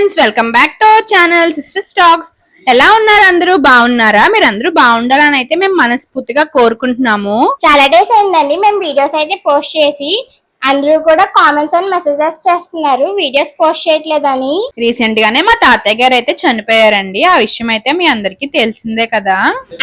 Friends, welcome back to our channel sisters talks. ఎలా ఉన్నారు? అందరూ బాగున్నారా? మీరు అందరూ బాగుండాలని అయితే మేము మనస్ఫూర్తిగా కోరుకుంటున్నాము. చాలా డేస్ అయిందండి మేము వీడియోస్ అయితే పోస్ట్ చేసి. అందరూ కూడా కామెంట్స్ అండ్ మెసేజెస్ చేస్తున్నారు వీడియోస్ పోస్ట్ చేయట్లేదని. రీసెంట్ గానే మా తాతయ్య గారు అయితే చనిపోయారండి. ఆ విషయం అయితే మీ అందరికి తెలిసిందే కదా.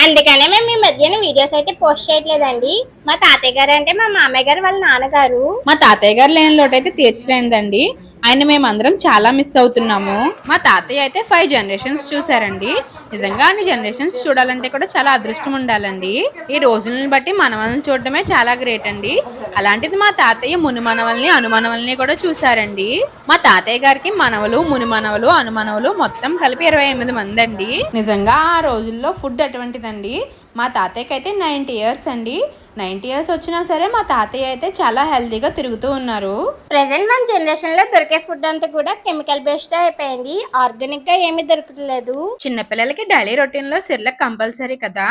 అందుకనే మేము ఈ మధ్యన వీడియోస్ అయితే పోస్ట్ చేయట్లేదండి. మా తాతయ్య గారు అంటే మా మామయ్య గారు వాళ్ళ నాన్నగారు. మా తాతయ్య గారు లేని లోటు అయితే తీర్చలేదండి. ఆయన మేమందరం చాలా మిస్ అవుతున్నాము. మా తాతయ్య అయితే 5 జనరేషన్స్ చూసారండి. నిజంగా అన్ని జనరేషన్స్ చూడాలంటే కూడా చాలా అదృష్టం ఉండాలండి. ఈ రోజులను బట్టి మనవల్ని చూడడమే చాలా గ్రేట్ అండి. అలాంటిది మా తాతయ్య ముని మనవల్ని అనుమనవల్ని కూడా చూసారండి. మా తాతయ్య గారికి మనవలు, ముని మనవలు, అనుమనవలు మొత్తం కలిపి 28 మంది అండి. నిజంగా ఆ రోజుల్లో ఫుడ్ అటువంటిదండి. మా తాతయ్యకి అయితే 90 ఇయర్స్ అండి. 90 ఇయర్స్ వచ్చినా సరే మా తాతయ్య అయితే చాలా హెల్తీగా తిరుగుతూ ఉన్నారు. ప్రెసెంట్ మన జనరేషన్ లో దొరికే ఫుడ్ అంతా కూడా కెమికల్ బేస్డ్ అయిపోయింది. ఆర్గానిక్ గా ఏమీ దొరకట్లేదు. చిన్న పిల్లలకి డైలీ రొటీన్ లో సిర్లక్ కంపల్సరీ కదా.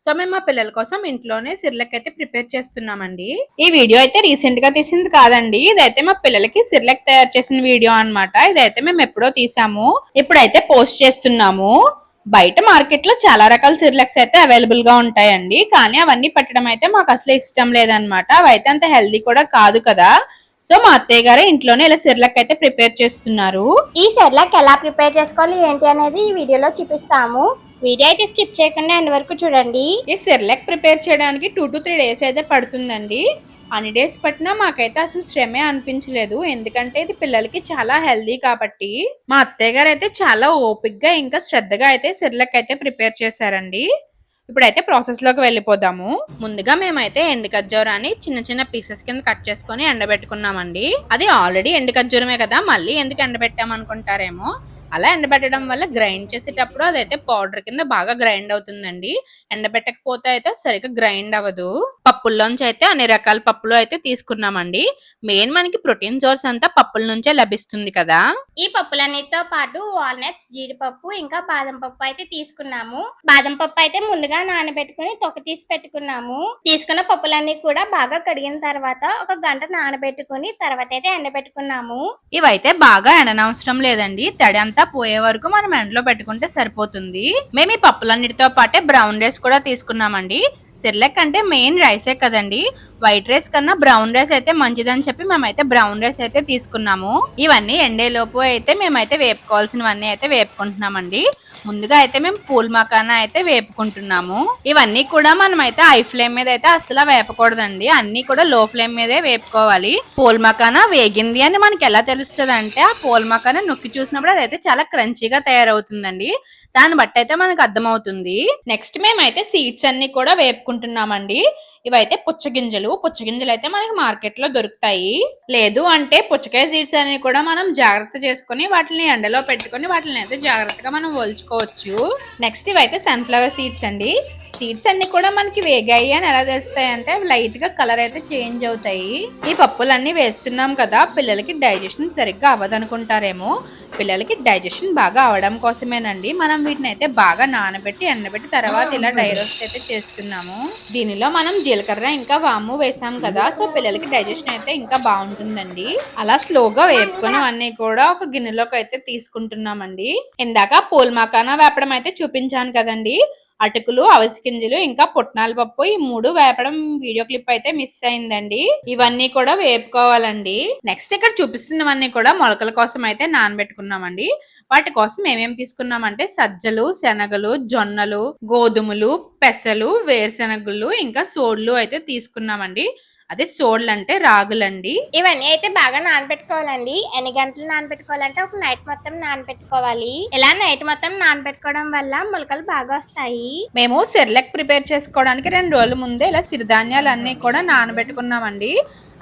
సో మేము మా పిల్లల కోసం ఇంట్లోనే సిర్లక్ అయితే ప్రిపేర్ చేస్తున్నామండి. ఈ వీడియో అయితే రీసెంట్ గా తీసింది కాదండి. ఇదైతే మా పిల్లలకి సిర్లక్ తయారు చేసిన వీడియో అన్నమాట. ఇదైతే మేము ఎప్పుడో తీసాము, ఇప్పుడైతే పోస్ట్ చేస్తున్నాము. బయట మార్కెట్ లో చాలా రకాల సిర్లక్స్ అయితే అవైలబుల్ గా ఉంటాయండి. కానీ అవన్నీ పెట్టడం అయితే మాకు అసలు ఇష్టం లేదనమాట. అవైతే అంత హెల్దీ కూడా కాదు కదా. సో మా అత్తయ్య గారు ఇంట్లోనే ఇలా సిర్లక్ అయితే ప్రిపేర్ చేస్తున్నారు. ఈ సెర్లాక్ ఎలా ప్రిపేర్ చేసుకోవాలి ఏంటి అనేది ఈ వీడియోలో చూపిస్తాము. వీడియో అయితే స్కిప్ చేయకుండా ఎండ్ వరకు చూడండి. ఈ సిర్లక్ ప్రిపేర్ చేయడానికి 2 to 3 డేస్ అయితే పడుతుందండి. అన్ని డేస్ పట్టినా మాకైతే అసలు శ్రమే అనిపించలేదు. ఎందుకంటే ఇది పిల్లలకి చాలా హెల్దీ కాబట్టి. మా అత్తయ్య గారు అయితే చాలా ఓపిక్ గా ఇంకా శ్రద్ధగా అయితే సిర్లక్ అయితే ప్రిపేర్ చేశారండి. ఇప్పుడైతే ప్రాసెస్ లోకి వెళ్ళిపోదాము. ముందుగా మేమైతే ఎండు ఖర్జూరాన్ని చిన్న చిన్న పీసెస్ కింద కట్ చేసుకుని ఎండబెట్టుకున్నామండి. అది ఆల్రెడీ ఎండు ఖర్జూరమే కదా, మళ్ళీ ఎందుకు ఎండబెట్టామనుకుంటారేమో. అలా ఎండబెట్టడం వల్ల గ్రైండ్ చేసేటప్పుడు అదైతే పౌడర్ కింద బాగా గ్రైండ్ అవుతుందండి. ఎండబెట్టకపోతే అయితే సరిగ్గా గ్రైండ్ అవ్వదు. పప్పుల్లోంచి అయితే అన్ని రకాల పప్పులు అయితే తీసుకున్నామండి. మెయిన్ మనకి ప్రోటీన్ సోర్స్ అంతా పప్పుల నుంచే లభిస్తుంది కదా. ఈ పప్పులన్నిటితో పాటు వాల్నట్స్, జీడిపప్పు, ఇంకా బాదం పప్పు అయితే తీసుకున్నాము. బాదం పప్పు అయితే ముందుగా నానబెట్టుకుని తొక్క తీసి పెట్టుకున్నాము. తీసుకున్న పప్పులన్నీ కూడా బాగా కడిగిన తర్వాత 1 గంట నానబెట్టుకుని తర్వాత అయితే ఎండబెట్టుకున్నాము. ఇవైతే బాగా ఎండనవసరం లేదండి. తడి అంతా పోయే వరకు మనం ఎండలో పెట్టుకుంటే సరిపోతుంది. మేము ఈ పప్పులన్నిటితో పాటే బ్రౌన్ రైస్ కూడా తీసుకున్నామండి. సిర్లక్ అంటే మెయిన్ రైసే కదండి. వైట్ రైస్ కన్నా బ్రౌన్ రైస్ అయితే మంచిదని చెప్పి మేమైతే బ్రౌన్ రైస్ అయితే తీసుకున్నాము. ఇవన్నీ ఎండేలోపు అయితే మేమైతే వేపుకోవాల్సినవన్నీ అయితే వేపుకుంటున్నామండి. ముందుగా అయితే మేము పూల్ మకానా అయితే వేపుకుంటున్నాము. ఇవన్నీ కూడా మనం అయితే హై ఫ్లేమ్ మీద అయితే అసలు వేపకూడదండి. అన్ని కూడా లో ఫ్లేమ్ మీదే వేపుకోవాలి. పూల్ మకానా వేగింది అని మనకి ఎలా తెలుస్తుంది అంటే, ఆ పూల్ మకానా నొక్కి చూసినప్పుడు అదైతే చాలా క్రంచీగా తయారవుతుందండి. దాన్ని బట్టి అయితే మనకు అర్థమవుతుంది. నెక్స్ట్ మేమైతే సీడ్స్ అన్ని కూడా వేపుకుంటున్నామండి. ఇవైతే పుచ్చగింజలు అయితే మనకి మార్కెట్ లో దొరుకుతాయి. లేదు అంటే పుచ్చకాయ సీడ్స్ అన్ని కూడా మనం జాగ్రత్త చేసుకుని వాటిని ఎండలో పెట్టుకుని వాటిని అయితే జాగ్రత్తగా మనం ఒలుచుకోవచ్చు. నెక్స్ట్ ఇవైతే సన్ఫ్లవర్ సీడ్స్ అండి. సీడ్స్ అన్ని కూడా మనకి వేగాయి అని ఎలా తెలుస్తాయి అంటే లైట్ గా కలర్ అయితే చేంజ్ అవుతాయి. ఈ పప్పులన్నీ వేస్తున్నాం కదా, పిల్లలకి డైజెషన్ సరిగ్గా అవ్వదనుకుంటారేమో. పిల్లలకి డైజెషన్ బాగా అవడం కోసమేనండి మనం వీటిని అయితే బాగా నానబెట్టి ఎండబెట్టి తర్వాత ఇలా డ్రై రోస్ట్ అయితే చేస్తున్నాము. దీనిలో మనం జీలకర్ర ఇంకా వాము వేసాం కదా, సో పిల్లలకి డైజెషన్ అయితే ఇంకా బాగుంటుందండి. అలా స్లోగా వేపుకున్నవన్నీ కూడా ఒక గిన్నెలోకి అయితే తీసుకుంటున్నామండి. ఇందాక పూల్ మకానా వేపడం అయితే చూపించాను కదండి. అటుకులు, అవిసె గింజలు ఇంకా పుట్నాల పప్పు, ఈ 3 వేపడం వీడియో క్లిప్ అయితే మిస్ అయిందండి. ఇవన్నీ కూడా వేపుకోవాలండి. నెక్స్ట్ ఇక్కడ చూపిస్తున్నవన్నీ కూడా మొలకల కోసం అయితే నానబెట్టుకున్నామండి. వాటి కోసం ఏమేమి తీసుకున్నామంటే సజ్జలు, శనగలు, జొన్నలు, గోధుమలు, పెసలు, వేరుశెనగలు ఇంకా సోడ్లు అయితే తీసుకున్నామండి. అదే సోడ్లు అంటే రాగులండి. ఇవన్నీ అయితే బాగా నానబెట్టుకోవాలండి. ఎన్ని గంటలు నానబెట్టుకోవాలంటే ఒక నైట్ మొత్తం నానబెట్టుకోవాలి. ఇలా నైట్ మొత్తం నానబెట్టుకోవడం వల్ల మొలకలు బాగా వస్తాయి. మేము సిర్లక్ ప్రిపేర్ చేసుకోవడానికి 2 రోజుల ముందే ఇలా సిరిధాన్యాలు అన్ని కూడా నానబెట్టుకున్నామండి.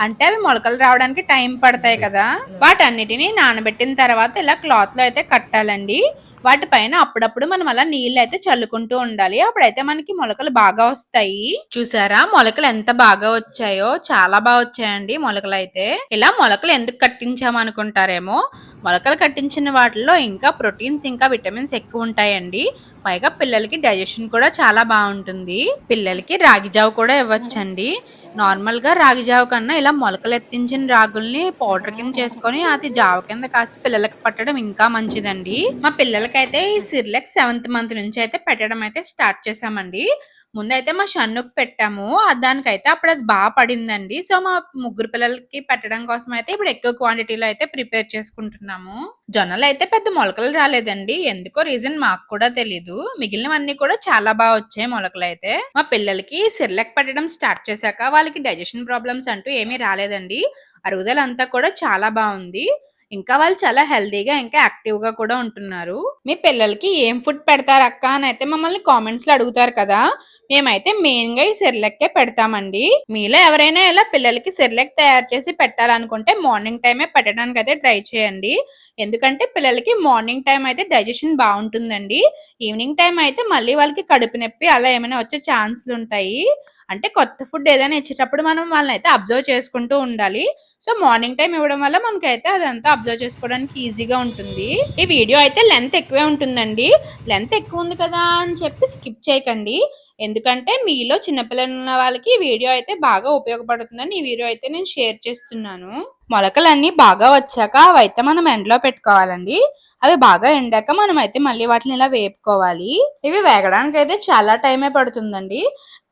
అంటే అవి మొలకలు రావడానికి టైం పడతాయి కదా. వాటన్నిటిని నానబెట్టిన తర్వాత ఇలా క్లాత్ లో అయితే కట్టాలండి. వాటిపైన అప్పుడప్పుడు మనం అలా నీళ్ళు అయితే చల్లుకుంటూ ఉండాలి. అప్పుడైతే మనకి మొలకలు బాగా వస్తాయి. చూసారా మొలకలు ఎంత బాగా వచ్చాయో, చాలా బాగా వచ్చాయండి మొలకలు అయితే. ఇలా మొలకలు ఎందుకు కట్టించామనుకుంటారేమో. మొలకలు కట్టించిన వాటిలో ఇంకా ప్రోటీన్స్ ఇంకా విటమిన్స్ ఎక్కువ ఉంటాయండి. పైగా పిల్లలకి డైజెషన్ కూడా చాలా బాగుంటుంది. పిల్లలకి రాగి జావ కూడా ఇవ్వచ్చండి. నార్మల్ గా రాగి జావ కన్నా ఇలా మొలకలు ఎత్తించిన రాగుల్ని పౌడర్ కింద చేసుకొని అది జావ కింద కాసి పిల్లలకి పట్టడం ఇంకా మంచిదండి. మా పిల్లలకైతే ఈ సిర్లెక్ 7th మంత్ నుంచి అయితే పెట్టడం అయితే స్టార్ట్ చేసామండి. ముందైతే మా షన్నుకు పెట్టాము. దానికైతే అప్పుడు అది బాగా పడిందండి. సో మా ముగ్గురు పిల్లలకి పెట్టడం కోసం అయితే ఇప్పుడు ఎక్కువ క్వాంటిటీలో అయితే ప్రిపేర్ చేసుకుంటున్నాము. జొన్నలు అయితే పెద్ద మొలకలు రాలేదండి. ఎందుకో రీజన్ మాకు కూడా తెలీదు. మిగిలినవన్నీ కూడా చాలా బాగా వచ్చాయి మొలకలు అయితే. మా పిల్లలకి సిర్లెక్ పెట్టడం స్టార్ట్ చేశాక వాళ్ళకి డైజెషన్ ప్రాబ్లమ్స్ అంటూ ఏమీ రాలేదండి. అరుగుదల అంతా కూడా చాలా బాగుంది. ఇంకా వాళ్ళు చాలా హెల్తీగా ఇంకా యాక్టివ్ గా కూడా ఉంటున్నారు. మీ పిల్లలకి ఏం ఫుడ్ పెడతారు అక్క అని అయితే మమ్మల్ని కామెంట్స్ లో అడుగుతారు కదా. మేమైతే మెయిన్ గా ఈ సెర్లెక్కే పెడతామండి. మీలో ఎవరైనా ఇలా పిల్లలకి సెర్లెక్ తయారు చేసి పెట్టాలనుకుంటే మార్నింగ్ టైమే పెట్టడానికి అయితే ట్రై చేయండి. ఎందుకంటే పిల్లలకి మార్నింగ్ టైం అయితే డైజెషన్ బాగుంటుందండి. ఈవినింగ్ టైం అయితే మళ్ళీ వాళ్ళకి కడుపు నొప్పి అలా ఏమైనా వచ్చే ఛాన్సులు ఉంటాయి. అంటే కొత్త ఫుడ్ ఏదైనా ఇచ్చేటప్పుడు మనం వాళ్ళని అయితే అబ్జర్వ్ చేసుకుంటూ ఉండాలి. సో మార్నింగ్ టైం ఇవ్వడం వల్ల మనకైతే అదంతా అబ్జర్వ్ చేసుకోవడానికి ఈజీగా ఉంటుంది. ఈ వీడియో అయితే లెంత్ ఎక్కువే ఉంటుందండి. లెంత్ ఎక్కువ ఉంది కదా అని చెప్పి స్కిప్ చేయకండి. ఎందుకంటే మీలో చిన్నపిల్లలు ఉన్న వాళ్ళకి ఈ వీడియో అయితే బాగా ఉపయోగపడుతుందని ఈ వీడియో అయితే నేను షేర్ చేస్తున్నాను. మొలకలన్నీ బాగా వచ్చాక అవైతే మనం ఎండలో పెట్టుకోవాలండి. అవి బాగా ఎండాక మనం అయితే మళ్ళీ వాటిని ఇలా వేపుకోవాలి. ఇవి వేగడానికి అయితే చాలా టైమే పడుతుందండి.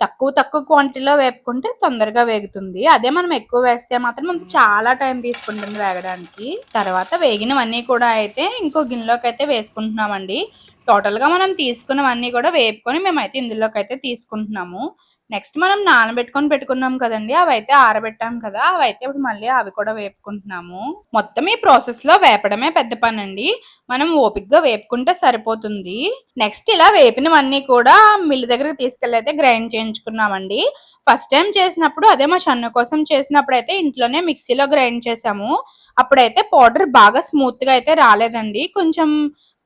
తక్కువ క్వాంటిటీలో వేపుకుంటే తొందరగా వేగుతుంది. అదే మనం ఎక్కువ వేస్తే మాత్రం మనకి చాలా టైం తీసుకుంటుంది వేగడానికి. తర్వాత వేగినవన్నీ కూడా అయితే ఇంకో గిన్నెలోకి అయితే వేసుకుంటున్నామండి. టోటల్ గా మనం తీసుకున్నవన్నీ కూడా వేపుకొని మేమైతే ఇందులోకి అయితే తీసుకుంటున్నాము. నెక్స్ట్ మనం నానబెట్టుకొని పెట్టుకున్నాం కదండి, అవైతే ఆరబెట్టాం కదా, అవైతే ఇప్పుడు మళ్ళీ అవి కూడా వేపుకుంటున్నాము. మొత్తం ఈ ప్రాసెస్ లో వేపడమే పెద్ద పని అండి. మనం ఓపిక్గా వేపుకుంటే సరిపోతుంది. నెక్స్ట్ ఇలా వేపినవన్నీ కూడా మిల్లు దగ్గరికి తీసుకెళ్ళి అయితే గ్రైండ్ చేయించుకున్నామండి. ఫస్ట్ టైం చేసినప్పుడు అదే మా షన్ను కోసం చేసినప్పుడు అయితే ఇంట్లోనే మిక్సీలో గ్రైండ్ చేసాము. అప్పుడైతే పౌడర్ బాగా స్మూత్ గా అయితే రాలేదండి. కొంచెం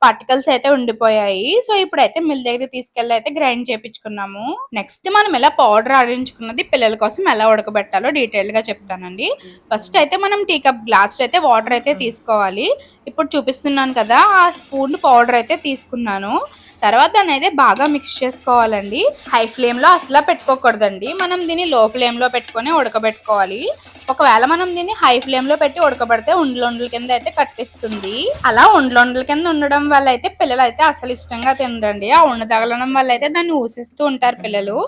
పార్టికల్స్ అయితే ఉండిపోయాయి. సో ఇప్పుడైతే మిల్ దగ్గర తీసుకెళ్ళి అయితే గ్రైండ్ చేపించుకున్నాము. నెక్స్ట్ మనం ఇలా పౌడర్ ఆడించుకున్నది పిల్లల కోసం ఎలా ఉడకబెట్టాలో డీటెయిల్ గా చెప్తానండి. ఫస్ట్ అయితే మనం టీ కప్ గ్లాస్ అయితే వాటర్ అయితే తీసుకోవాలి. ఇప్పుడు చూపిస్తున్నాను కదా, ఆ స్పూన్ పౌడర్ అయితే తీసుకున్నాను. తర్వాత దాన్ని అయితే బాగా మిక్స్ చేసుకోవాలండి. హై ఫ్లేమ్ లో అసలు పెట్టుకోకూడదండి. మనం దీన్ని లో ఫ్లేమ్ లో పెట్టుకొని ఉడకబెట్టుకోవాలి. ఒకవేళ మనం దీన్ని హై ఫ్లేమ్ లో పెట్టి ఉడకబెడితే ఉండల కింద అయితే కట్టిస్తుంది. అలా ఉండల కింద ఉండడం వల్ల అయితే పిల్లలు అయితే అసలు ఇష్టంగా తినరండి. ఆ ఉండ తగలడం వల్ల అయితే దాన్ని ఊసేస్తూ ఉంటారు పిల్లలు.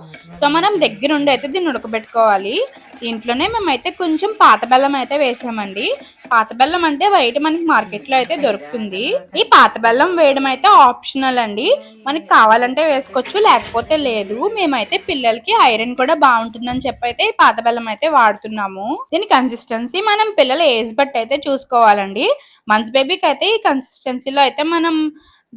సో మనం దగ్గరుండి అయితే దీన్ని ఉడకబెట్టుకోవాలి. దీంట్లోనే మేమైతే కొంచెం పాత బెల్లం అయితే వేసామండి. పాత బెల్లం అంటే బయట మనకి మార్కెట్ లో అయితే దొరుకుతుంది. ఈ పాత బెల్లం వేయడం అయితే ఆప్షనల్ అండి. మనకి కావాలంటే వేసుకోవచ్చు, లేకపోతే లేదు. మేమైతే పిల్లలకి ఐరన్ కూడా బాగుంటుందని చెప్పి అయితే ఈ పాత బెల్లం అయితే వాడుతున్నాము. దీని కన్సిస్టెన్సీ మనం పిల్లల ఏజ్ బట్టి అయితే చూసుకోవాలండి. మంత్స్ బేబీకి అయితే ఈ కన్సిస్టెన్సీలో అయితే మనం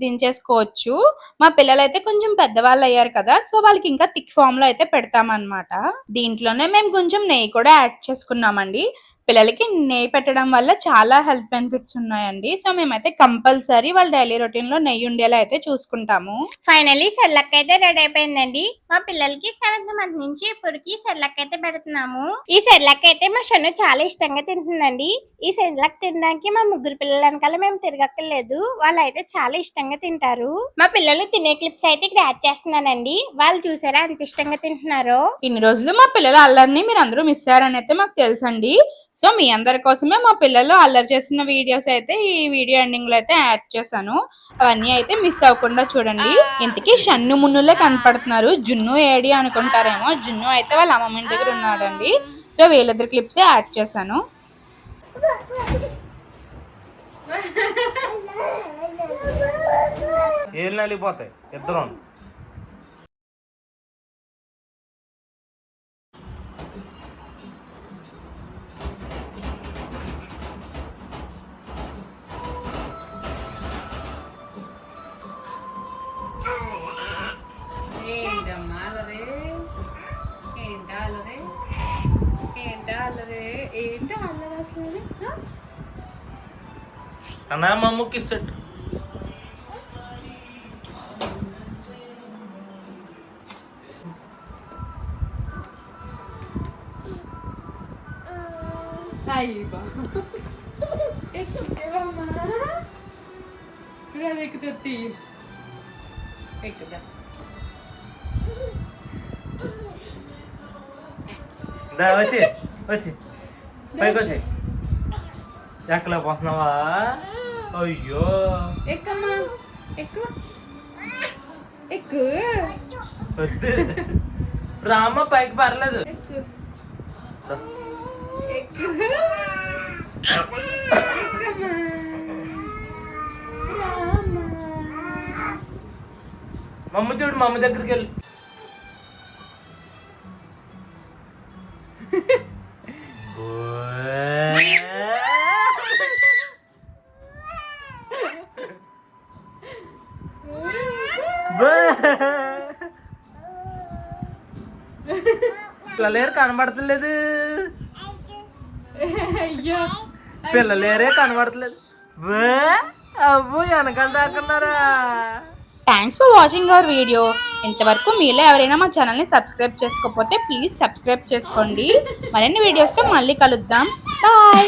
దించేసుకోవచ్చు. మా పిల్లలు అయితే కొంచెం పెద్దవాళ్ళు అయ్యారు కదా, సో వాళ్ళకి ఇంకా థిక్ ఫామ్ లో అయితే పెడతామన్నమాట. దీంట్లోనే మేము కొంచెం నెయ్యి కూడా యాడ్ చేసుకున్నామండి. పిల్లలకి నెయ్యి పెట్టడం వల్ల చాలా హెల్త్ బెనిఫిట్స్ ఉన్నాయండి. సో మేమైతే కంపల్సరీ వాళ్ళ డైలీ రొటీన్ లో నెయ్యి ఉండేలా అయితే చూసుకుంటాము. ఫైనల్లీ సెర్లక్ అయితే రెడీ అయిపోయిందండి. మా పిల్లలకి 7th మంత్ నుంచి ఇప్పటికి సెర్లక్ అయితే పెడుతున్నాము. ఈ సెర్లక్ అయితే మా షన్ను చాలా ఇష్టంగా తింటుందండి. ఈ సెర్లక్ తినడానికి మా ముగ్గురు పిల్లల వెనకాల మేము తిరగక్కర్లేదు. వాళ్ళు అయితే చాలా ఇష్టంగా తింటారు. మా పిల్లలు తినే క్లిప్స్ అయితే ఇక్కడ యాడ్ చేస్తున్నానండి. వాళ్ళు చూసారా ఎంత ఇష్టంగా తింటున్నారో. ఇన్ని రోజులు మా పిల్లల అల్లరిని మీరు అందరూ మిస్ అయ్యారని అయితే మాకు తెలుసండి. సో మీ అందరి కోసమే మా పిల్లలు అల్లరి చేసిన వీడియోస్ అయితే ఈ వీడియో ఎండింగ్ లో అయితే యాడ్ చేశాను. అవన్నీ అయితే మిస్ అవ్వకుండా చూడండి. ఇంటికి షన్ను మున్నులే కనపడుతున్నారు. జున్ను ఏడి అనుకుంటారేమో. జున్ను అయితే వాళ్ళ అమ్మమ్మ ఇంటి దగ్గర ఉన్నాడండి. సో వీళ్ళిద్దరు క్లిప్స్ యాడ్ చేశాను. ఏళ్ళు నలిగిపోతాయి ఇద్దరు. అన్నా మా అమ్మకి సెట్ దా వచ్చి వచ్చి పైకి వచ్చి ఎక్కలేకపోతున్నావా అయ్యో ఎక్కమ్మా ఎక్కు ఎక్కు వద్దు రామ్మ పైకి పర్లేదు ఎక్కు రా. ఎక్కు ఎక్కమ్మా రామ్మా. మమ్మ చూడు మమ్మ దగ్గరికి వెళ్ళి పిల్లలేరు కనబడతలేదు అయ్యో పిల్లలేరే కనబడతలేదు అబ్బో వెనకాల దాకున్నారా thanks for watching our video. ఇంతవరకు మీలో ఎవరైనా మా ఛానల్ని సబ్స్క్రైబ్ చేసుకోకపోతే ప్లీజ్ సబ్స్క్రైబ్ చేసుకోండి. మరిన్ని వీడియోస్తో మళ్ళీ కలుద్దాం. బాయ్.